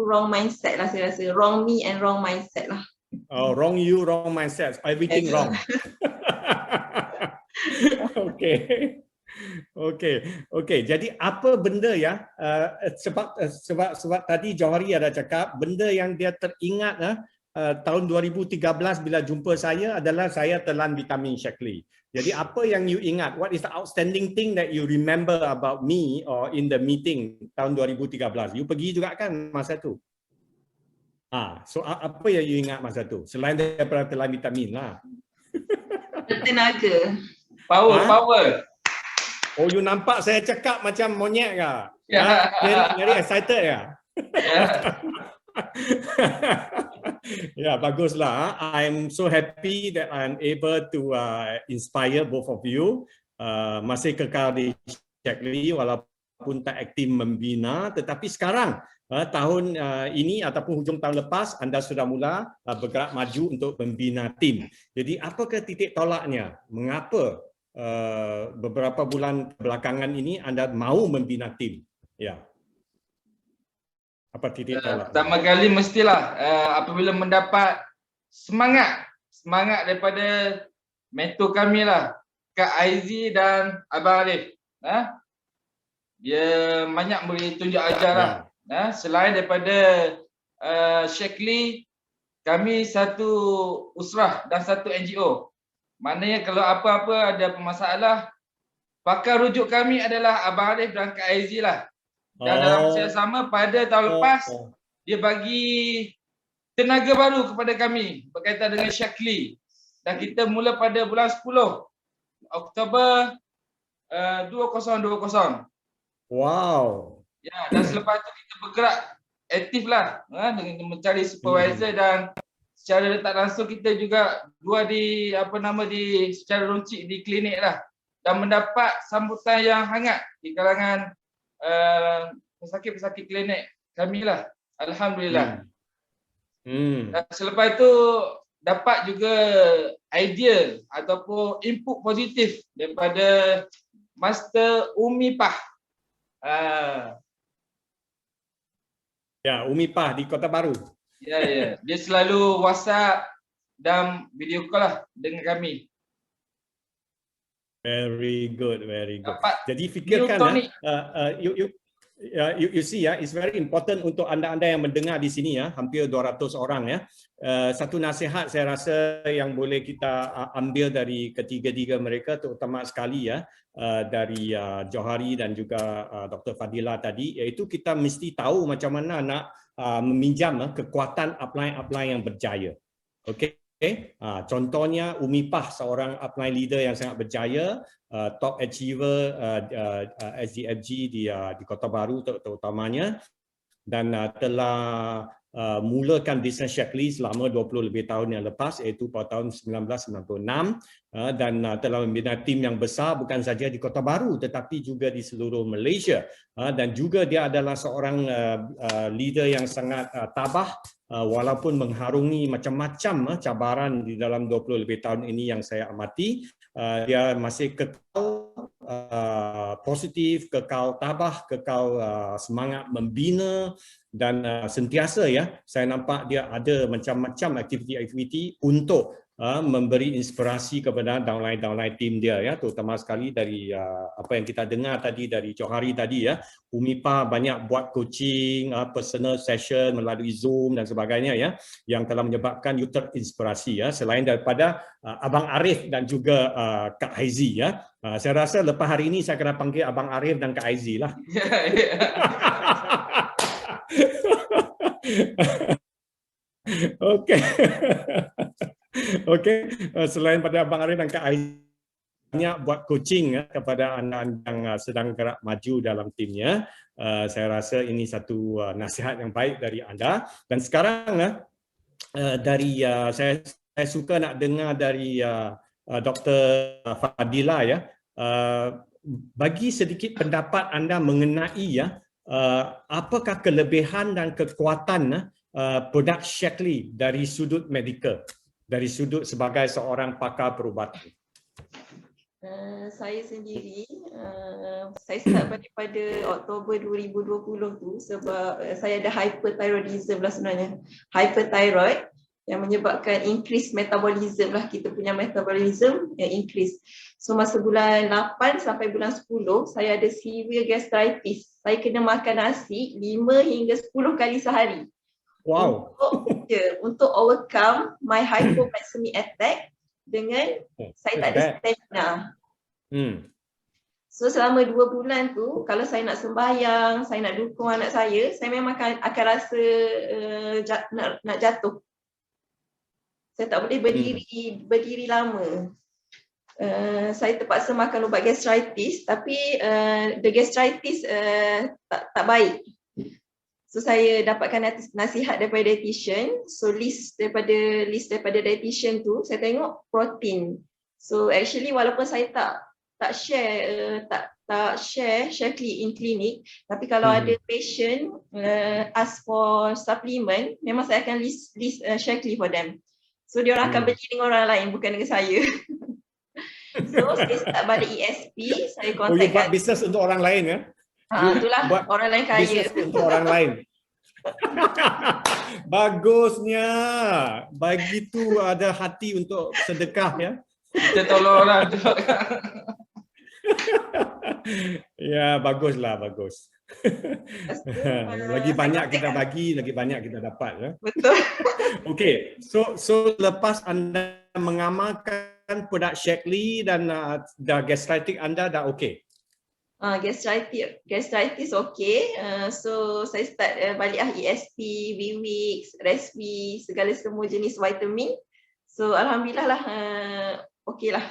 wrong mindset lah, saya rasa. Wrong me and wrong mindset lah. Wrong you, wrong mindset. Everything wrong. Okey. Jadi apa benda ya? Sebab tadi Johari ada cakap benda yang dia teringat tahun 2013 bila jumpa saya adalah saya telan vitamin Sheikh Lee. Jadi apa yang you ingat? What is the outstanding thing that you remember about me or in the meeting tahun 2013? You pergi juga kan masa tu? So apa yang you ingat masa tu? Selain daripada telan vitamin lah. Tenaga. Power. Oh, you nampak saya cakap macam monyet ke? Ya. Very excited ya? Ya, baguslah. I'm so happy that I'm able to inspire both of you. Masih kekal di Sheikh Lee walaupun tak aktif membina, tetapi sekarang tahun ini ataupun hujung tahun lepas anda sudah mula bergerak maju untuk membina tim. Jadi apakah titik tolaknya? Mengapa beberapa bulan belakangan ini anda mahu membina tim? Ya. Apa titik tolak? Pertama kali mestilah apabila mendapat semangat daripada mentor kami lah, Kak Aizi dan Abang Arif. Dia banyak beri tunjuk ajar lah. Selain daripada Sheikh Lee, kami satu usrah dan satu NGO. Maknanya kalau apa-apa ada permasalah, pakar rujuk kami adalah Abang Arif dan Kak Aizi lah. Dan dalam masa yang sama pada tahun lepas, dia bagi tenaga baru kepada kami berkaitan dengan Sheikh Lee. Dan kita mula pada bulan 10 Oktober 2020. Wow. Ya, dan selepas itu kita bergerak aktif lah dengan mencari supervisor dan secara tak langsung kita juga dua di secara runcit di klinik lah. dan mendapat sambutan yang hangat di kalangan pesakit-pesakit klinik kami lah. Alhamdulillah. Dan selepas itu dapat juga idea ataupun input positif daripada Master Umi Pah. Ya, Umi Pah di Kota Baru. Ya. Dia selalu WhatsApp dan video call lah dengan kami. Very good, very good. Dapat jadi fikirkan you see ya, it's very important untuk anda-anda yang mendengar di sini ya, hampir 200 orang ya. Satu nasihat saya rasa yang boleh kita ambil dari ketiga-tiga mereka, terutama sekali ya dari Johari dan juga Dr. Fadila tadi, iaitu kita mesti tahu macam mana nak meminjam kekuatan upline-upline yang berjaya. Okey. Contohnya Umi Pah, seorang upline leader yang sangat berjaya, top achiever SDFG di Kota Baru terutamanya, dan telah mulakan bisnes Shaklee selama 20 lebih tahun yang lepas, iaitu pada tahun 1996, dan telah membina tim yang besar bukan saja di Kota Baru tetapi juga di seluruh Malaysia, dan juga dia adalah seorang leader yang sangat tabah walaupun mengharungi macam-macam cabaran di dalam 20 lebih tahun ini yang saya amati. Dia masih kekal positif, kekal tabah, kekal semangat membina, dan sentiasa ya saya nampak dia ada macam-macam aktiviti-aktiviti untuk memberi inspirasi kepada downline tim dia ya, terutama sekali dari apa yang kita dengar tadi dari Johari tadi ya. Umi Pah banyak buat coaching, personal session melalui Zoom dan sebagainya ya, yang telah menyebabkan you terinspirasi ya, selain daripada Abang Arif dan juga Kak Haizi ya. Saya rasa lepas hari ini saya kena panggil Abang Arif dan Kak Haizi lah. Okey. Okey, selain pada Abang Arif dan Kak Aiz, banyak buat coaching kepada anak-anak yang sedang gerak maju dalam timnya. Saya rasa ini satu nasihat yang baik dari anda. Dan sekarang dari saya suka nak dengar dari Dr. Fadila ya. Bagi sedikit pendapat anda mengenai ya apakah kelebihan dan kekuatan produk Shaklee dari sudut medikal, dari sudut sebagai seorang pakar perubatan? Saya sendiri, saya start pada Oktober 2020 tu sebab saya ada hyperthyroidism lah sebenarnya. Hyperthyroid yang menyebabkan increase metabolism lah, kita punya metabolism yang increase. So masa bulan 8 sampai bulan 10, saya ada severe gastritis. Saya kena makan nasi 5 hingga 10 kali sehari. Wow. Untuk overcome my hypoglycemic attack dengan saya tak ada stamina. So selama 2 bulan tu, kalau saya nak sembahyang, saya nak dukung anak saya memang akan rasa nak jatuh. Saya tak boleh berdiri lama. Saya terpaksa makan ubat gastritis, tapi the gastritis tak baik. So saya dapatkan nasihat daripada dietitian. So list daripada dietitian tu, saya tengok protein. So actually walaupun saya tak share Shaklee in clinic, tapi kalau ada patient ask for supplement, memang saya akan list Shaklee for them. So dia orang akan beli dengan orang lain, bukan dengan saya. So saya start balik ESP, saya contact. You buat bisnes untuk orang lain ya? Itulah orang lain kaya. Bisnes untuk orang lain. Bagusnya. Begitu ada hati untuk sedekah ya. Kita tolong orang tu. Ya, baguslah, bagus. Lagi banyak kita bagi, lagi banyak kita dapat ya. Betul. Okey, so lepas anda mengamalkan produk Shaklee dan gastritis anda dah okey. Gastritis okey. So saya start balik ESP, B-Weeks, Respi, semua jenis vitamin. So alhamdulillah lah okey lah.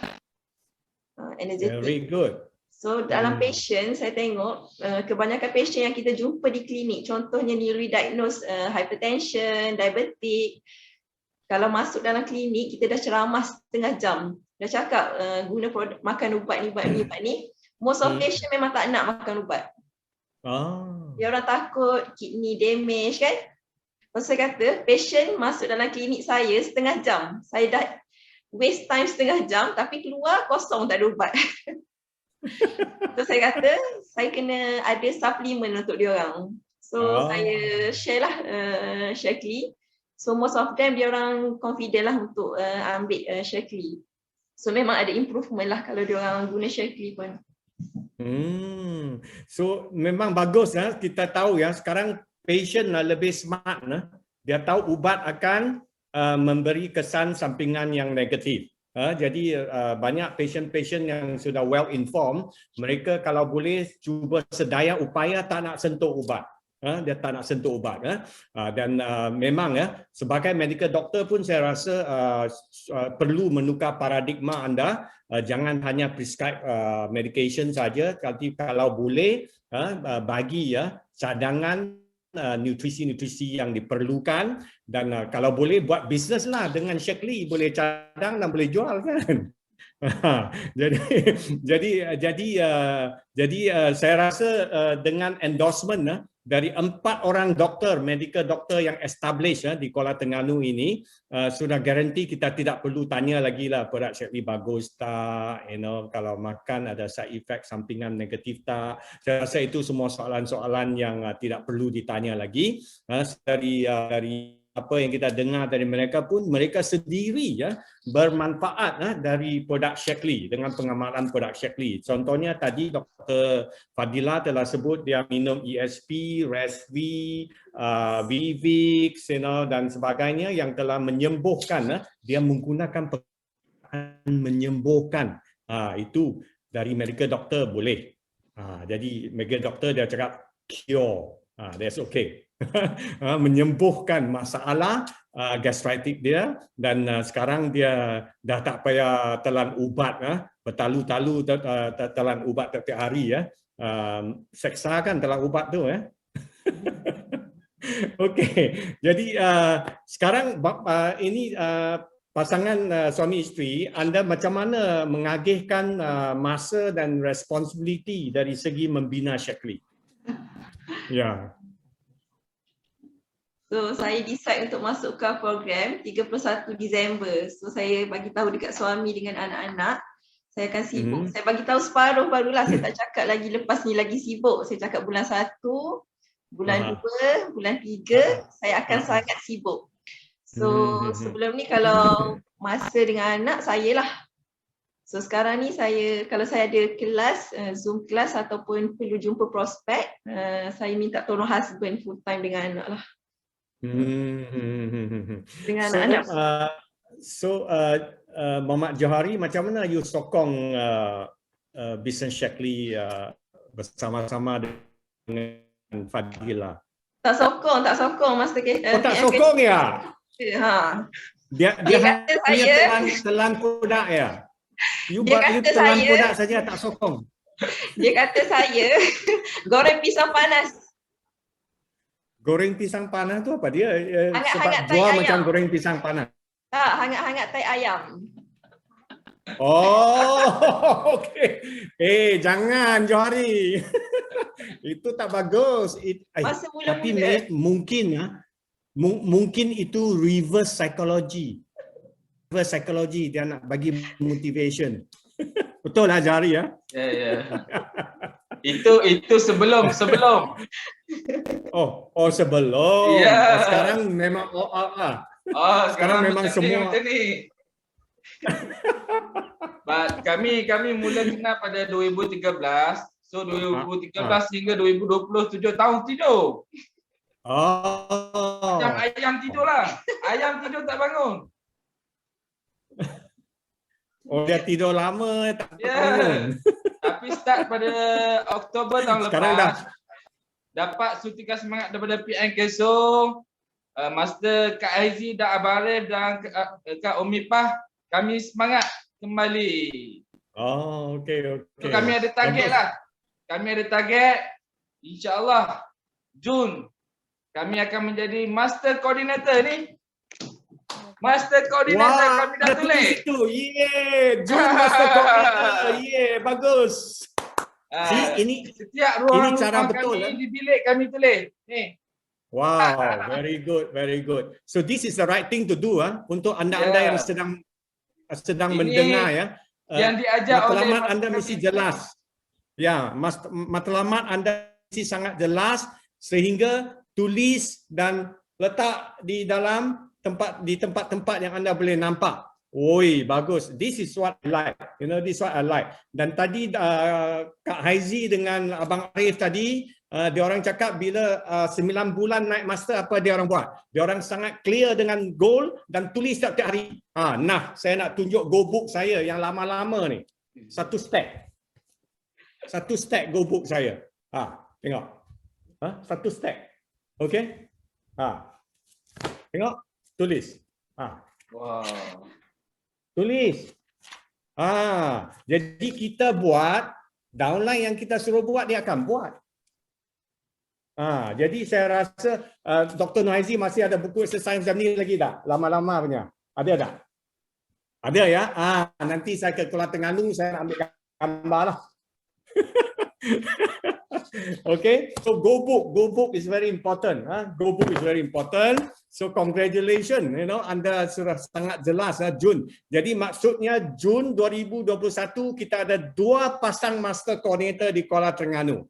Energetic. Very good. So dalam patient saya tengok kebanyakan patient yang kita jumpa di klinik, contohnya newly diagnosed hypertension, diabetic, kalau masuk dalam klinik kita dah ceramah setengah jam. Dah cakap guna produk, makan ubat ni. Most of patient memang tak nak makan ubat. Dia orang takut kidney damage kan. Lepas saya kata patient masuk dalam klinik saya setengah jam. Saya dah waste time setengah jam tapi keluar kosong, tak ada ubat. So saya kata saya kena ada suplemen untuk dia orang. So saya share lah Shaklee. So most of them dia orang confident lah untuk ambil Shaklee. So memang ada improvement lah kalau dia orang guna Shaklee pun. So memang bagus ya, kita tahu ya sekarang patient lebih smart dia tahu ubat akan memberi kesan sampingan yang negatif. Jadi banyak patient-patient yang sudah well informed, mereka kalau boleh cuba sedaya upaya tak nak sentuh ubat. Dia tak nak sentuh ubat. Dan memang ya, sebagai medical doctor pun saya rasa perlu menukar paradigma anda. Jangan hanya prescribe medication saja, tapi kalau boleh bagi cadangan nutrisi-nutrisi yang diperlukan, dan kalau boleh buat bisnes lah dengan Shaklee, boleh cadang dan boleh jual kan. Jadi saya rasa dengan endorsement dari 4 orang doktor, medical doktor yang established di Kuala Terengganu ini, sudah garanti kita tidak perlu tanya lagi lah produk Shaklee bagus tak, kalau makan ada side effect sampingan negatif tak. Saya rasa itu semua soalan-soalan yang tidak perlu ditanya lagi. Dari apa yang kita dengar dari mereka pun, mereka sendiri bermanfaat dari produk Shaklee dengan pengamalan produk Shaklee. Contohnya tadi Dr. Fadila telah sebut dia minum ESP, Resv, Vivix, dan sebagainya yang telah menyembuhkan. Dia menggunakan menyembuhkan. Itu dari medical doctor boleh. Jadi medical doctor dia cakap cure. That's okay. Menyembuhkan masalah gastritis dia, dan sekarang dia dah tak payah telan ubat bertalu-talu telan ubat setiap hari seksa kan telan ubat tu Okey, jadi sekarang ini pasangan suami isteri, anda macam mana mengagihkan masa dan responsibility dari segi membina Shaklee? Ya. So saya decide untuk masuk ke program 31 Disember. So saya bagi tahu dekat suami dengan anak-anak, saya akan sibuk. Saya bagi tahu separuh barulah, saya tak cakap lagi lepas ni lagi sibuk. Saya cakap bulan 1, bulan 2, bulan 3 saya akan sangat sibuk. So sebelum ni kalau masa dengan anak saya lah. So sekarang ni kalau saya ada kelas, Zoom kelas ataupun perlu jumpa prospek, saya minta tolong husband full time dengan anak lah. Dengan anak-anak. Muhammad Johari, macam mana you sokong bisnes Shaklee bersama-sama dengan Fadila? Tak sokong Master K. Tak sokong ya? Dia kata hanya telan kodak ya? You telan kodak saja, tak sokong. Dia kata saya goreng pisang panas. Goreng pisang panas tu apa dia? Hangat-hangat sebab jual tai macam ayam. goreng pisang panas. Tak, hangat-hangat tai ayam. Oh, okey. Jangan Johari. Itu tak bagus. Masa mula-mula. Tapi mungkin itu reverse psychology. Reverse psychology, dia nak bagi motivation. Betul lah Johari ya? Ya. Itu sebelum. Oh sebelum. Ya. Sekarang memang lah. Sekarang memang semua macam ni. Kami mula kenal pada 2013. So 2013 hingga 2020 7 tahun tidur. Macam ayam tidur lah. Ayam tidur tak bangun. Dia tidur lama tak bangun. Tapi start pada Oktober tahun sekarang lepas. Dapat suntikan semangat daripada PN Kesong, Master Kak Aizi dan Abang Arif dan Kak Umipah. Kami semangat kembali. Okey. So, kami ada target lah. Kami ada target, insya-Allah Jun kami akan menjadi Master Coordinator ni. Master Coordinator kami dah tulis. Itu. Jun Master Coordinator. Bagus. Ini setiap ruang cara betul kami di bilik kami tulis. Ni. Wow, very good, very good. So this is the right thing to do untuk anda-anda yang sedang mendengar ya. Yang diajar oleh matlamat anda mesti jelas. Ya, matlamat anda mesti sangat jelas sehingga tulis dan letak di dalam tempat-tempat yang anda boleh nampak. Oi, bagus. This is what I like. This is what I like. Dan tadi Kak Haizi dengan Abang Arif tadi, dia orang cakap bila 9 bulan naik master apa dia orang buat. Dia orang sangat clear dengan goal dan tulis setiap hari. Saya nak tunjuk go book saya yang lama-lama ni. Satu stack go book saya. Tengok. Satu stack. Okey? Tengok, tulis. Wow. Tulis. Jadi kita buat, downline yang kita suruh buat dia akan buat. Jadi saya rasa Dr. Noizi masih ada buku exercise macam ni lagi tak? Lama-lama punya. Ada tak? Ada ya? Nanti saya ke Kuala Terengganu, saya nak ambil gambar lah. Okay, so go book is very important. Go book is very important. So congratulations, anda sudah sangat jelas Jun. Jadi maksudnya Jun 2021 kita ada 2 pasang master coordinator di Kuala Terengganu.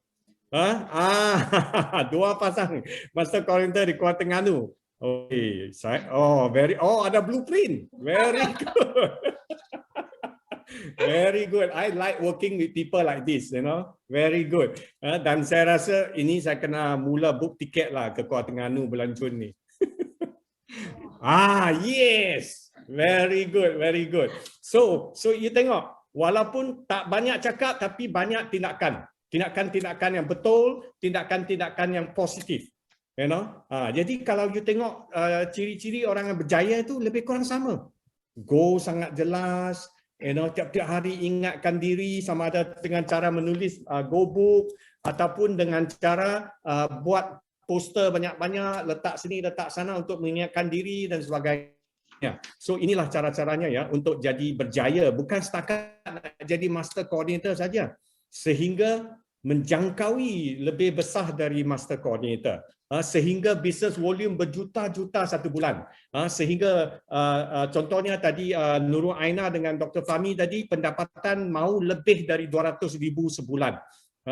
2 pasang master coordinator di Kuala Terengganu. Okay, ada blueprint. Very good. Very good. I like working with people like this, Very good. Dan saya rasa ini saya kena mula book tiket lah ke Kuala Terengganu bulan Jun ni. Yes. Very good, very good. So you tengok, walaupun tak banyak cakap tapi banyak tindakan. Tindakan-tindakan yang betul, tindakan-tindakan yang positif. Jadi kalau you tengok ciri-ciri orang yang berjaya itu lebih kurang sama. Goal sangat jelas. Tiap-tiap hari ingatkan diri sama ada dengan cara menulis go book ataupun dengan cara buat poster banyak-banyak, letak sini, letak sana untuk mengingatkan diri dan sebagainya. So inilah cara-caranya ya untuk jadi berjaya. Bukan setakat nak jadi master coordinator saja. Sehingga menjangkaui lebih besar dari master coordinator. Sehingga business volume berjuta-juta satu bulan. Sehingga contohnya tadi Nurul Aina dengan Dr. Fahmi tadi pendapatan mahu lebih dari 200,000 sebulan.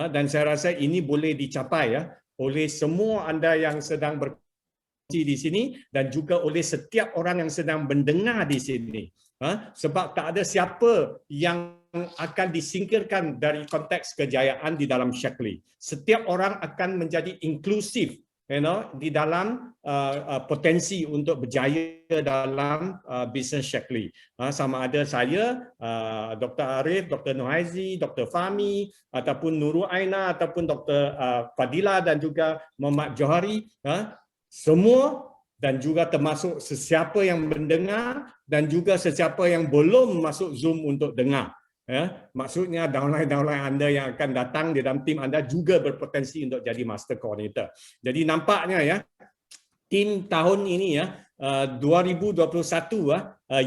Dan saya rasa ini boleh dicapai oleh semua anda yang sedang berkongsi di sini dan juga oleh setiap orang yang sedang mendengar di sini. Sebab tak ada siapa yang akan disingkirkan dari konteks kejayaan di dalam Shaklee. Setiap orang akan menjadi inklusif di dalam potensi untuk berjaya dalam bisnes Shaklee. Sama ada saya, Dr. Arif, Dr. Noizi, Dr. Fahmi, ataupun Nurul Aina, ataupun Dr. Fadila dan juga Muhammad Johari, semua dan juga termasuk sesiapa yang mendengar dan juga sesiapa yang belum masuk Zoom untuk dengar. Maksudnya downline-downline anda yang akan datang di dalam tim anda juga berpotensi untuk jadi master coordinator. Jadi nampaknya tim tahun ini 2021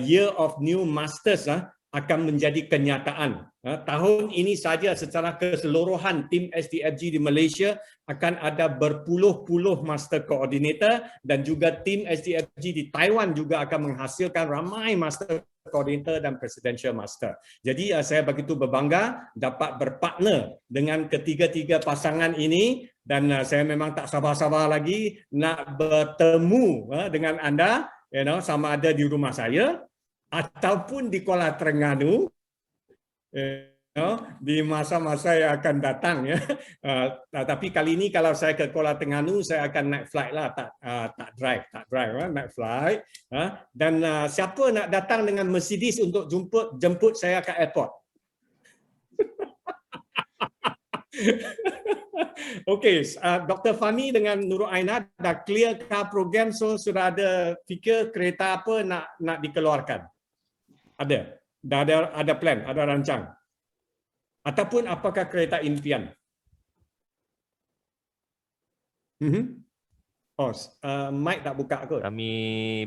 Year of New Masters akan menjadi kenyataan. Tahun ini saja secara keseluruhan tim SDFG di Malaysia akan ada berpuluh-puluh master coordinator dan juga tim SDFG di Taiwan juga akan menghasilkan ramai master coordinator dan presidential master. Jadi saya begitu berbangga dapat berpartner dengan ketiga-tiga pasangan ini dan saya memang tak sabar-sabar lagi nak bertemu dengan anda, sama ada di rumah saya ataupun di Kuala Terengganu di masa-masa yang akan datang tapi kali ini kalau saya ke Kuala Terengganu saya akan naik flight lah, tak drive naik flight dan siapa nak datang dengan Mercedes untuk jemput saya ke airport. Okey, Dr. Fahmi dengan Nurul Aina dah clear car program, so sudah ada fikir kereta apa nak dikeluarkan? Ada? Dah ada plan, ada rancang? Ataupun apakah kereta impian? Oh, Mike tak buka kot. Kami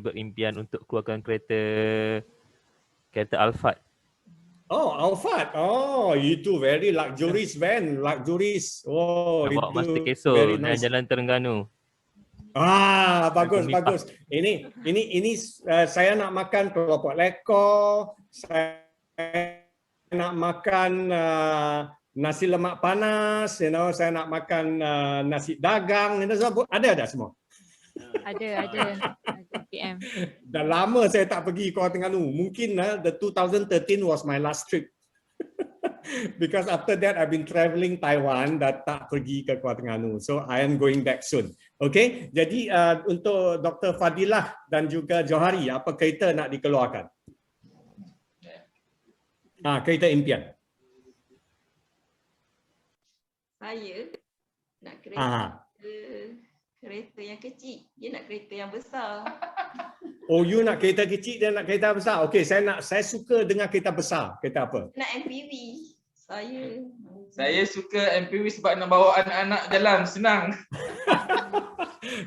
berimpian untuk keluarkan kereta Alphard. Oh, Alphard. Oh, itu very luxurious van, luxurious. Oh, Nak bawa itu Master Kesol very dan nice. Jalan Terengganu. Bagus, Komipah. bagus. Ini saya nak makan keropok lekor, saya nak makan nasi lemak panas, saya nak makan nasi dagang, ada semua. Ada PM. Dah lama saya tak pergi Kuala Terengganu. Mungkin the 2013 was my last trip. Because after that I've been travelling Taiwan, dah tak pergi ke Kuala Terengganu. So I am going back soon. Okay, jadi untuk Dr. Fadilah dan juga Johari, apa kereta nak dikeluarkan? Kereta impian. Saya nak kereta yang kecil, dia nak kereta yang besar. Oh, you nak kereta kecil, dia nak kereta besar. Okey, saya suka dengan kereta besar. Kereta apa? Nak MPV. Saya suka MPV sebab nak bawa anak-anak jalan senang.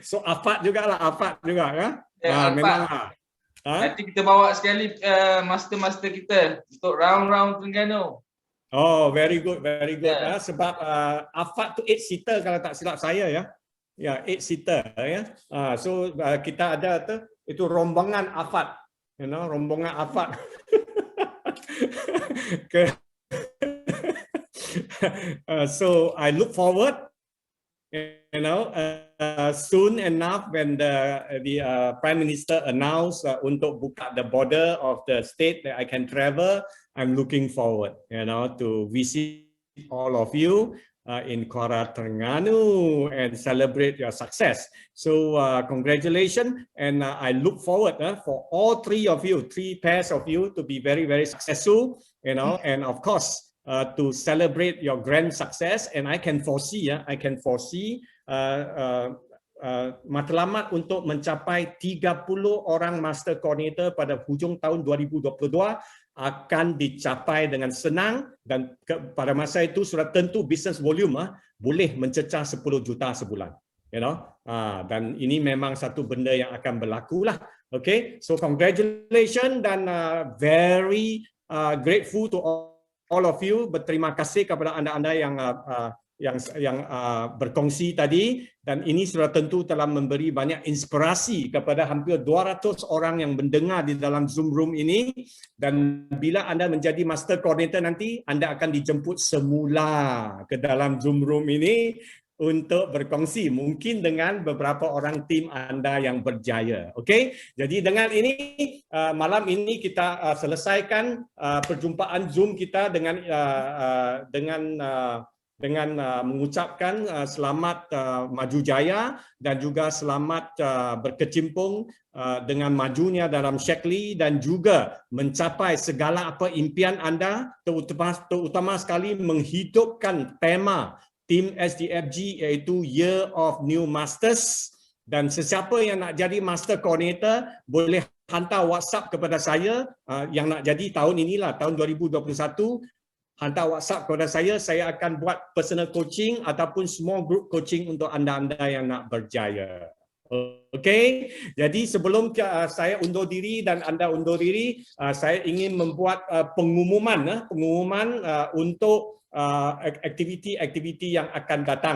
So Alphard jugalah, Alphard juga kan? Alphard. Memanglah. Nanti kita bawa sekali master kita untuk round-round Terengganu. Oh, very good, very good. Sebab Alphard tu 8-seater kalau tak silap saya ya. Ya, 8-seater ya. So kita ada tu itu rombongan Alphard. Rombongan Alphard. So I look forward soon enough when the Prime Minister announced untuk buka the border of the state that I can travel. I'm looking forward, to visit all of you in Kuala Terengganu and celebrate your success. So congratulations, and I look forward for all three pairs of you to be very, very successful, and of course to celebrate your grand success. And I can foresee matlamat untuk mencapai 30 orang master coordinator pada hujung tahun 2022 akan dicapai dengan senang, dan pada masa itu sudah tentu business volume boleh mencecah 10 juta sebulan. Dan ini memang satu benda yang akan berlaku lah. Okay, so congratulations dan very grateful to all of you. Berterima kasih kepada anda-anda yang berkongsi tadi, dan ini sudah tentu telah memberi banyak inspirasi kepada hampir 200 orang yang mendengar di dalam Zoom room ini. Dan bila anda menjadi master coordinator nanti, anda akan dijemput semula ke dalam Zoom room ini untuk berkongsi, mungkin dengan beberapa orang tim anda yang berjaya. Okey, jadi dengan ini malam ini kita selesaikan perjumpaan Zoom kita dengan mengucapkan selamat maju jaya dan juga selamat berkecimpung dengan majunya dalam Shaklee dan juga mencapai segala apa impian anda, terutama sekali menghidupkan tema Tim SDFG iaitu Year of New Masters. Dan sesiapa yang nak jadi master coordinator boleh hantar WhatsApp kepada saya yang nak jadi tahun inilah, tahun 2021. Hantar WhatsApp kepada saya akan buat personal coaching ataupun small group coaching untuk anda-anda yang nak berjaya. Okey, jadi sebelum saya undur diri dan anda undur diri, saya ingin membuat pengumuman untuk aktiviti-aktiviti yang akan datang.